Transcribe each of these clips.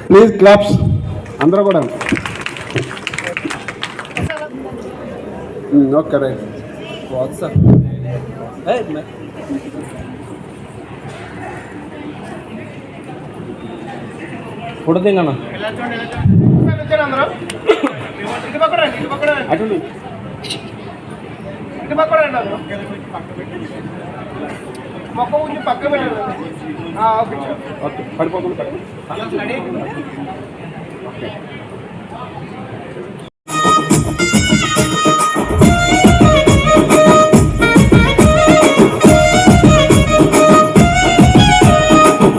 Please claps అందరూ కూడా. Okay right. WhatsApp photo తిన్నా అటు మొక్క కొంచెం పక్క ఓకే పడిపోకుండా ఓకే.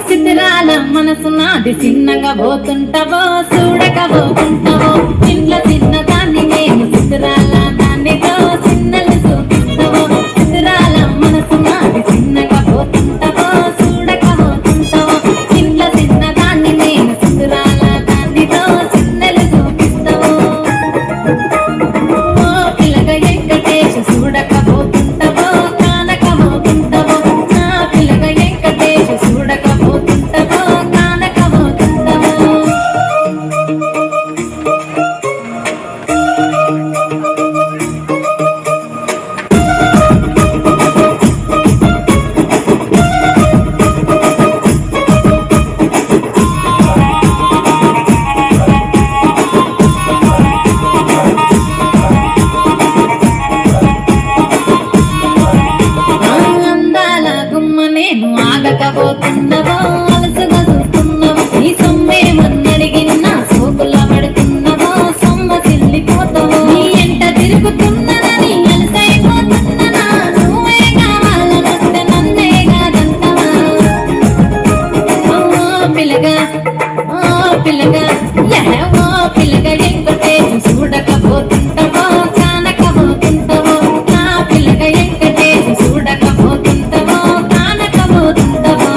సిద్ధరాల మనసు నాది చిన్నగా పోతుంటావో చూడక పోతుంటావో ఇంట్లో చిన్న దాన్ని నేను సిద్ధరాల దానితో చిన్నలు చూపిస్తావో సిద్ధరాల మనసు నాది చిన్నగా పోతుంటావో చూడక పోతుంటావో ఇంట్లో చిన్న దాన్ని నేను సిద్ధరాల దానితో చిన్నలు చూపిస్తావో ఓ పిల్లగా వెంకటేశ చూడక పోతుంటావో కానక పోతుంటావో నా పిల్లగా వెంకటేశ చూడక పోతుంటావో కానక పోతుంటావో. అందాల గుమ్మ నేను ఆగకపోతున్నావో అలసగా చూస్తున్నావో నీ సొమ్మే మన్నడిగిన్నా సోకుల పడుతున్నావో సొమ్మ సిల్లిపోతావో నీ ఎంట తిరుగుతున్నానని అలసైపోతున్నానా నువ్వే కావాలనొస్తే నన్నే కాదంటావా ఓ పిల్లగా ఓ పిల్లగా ఓ పిల్లగా వెంకటేశ చూడకపోతుంటావో కానకపోతుంటావో నా పిల్లగా వెంకటేశ చూడకపోతుంటావో కానకపోతుంటావో.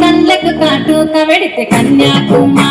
కళ్ళకు కాటుక పెడితే కన్యాకుమారి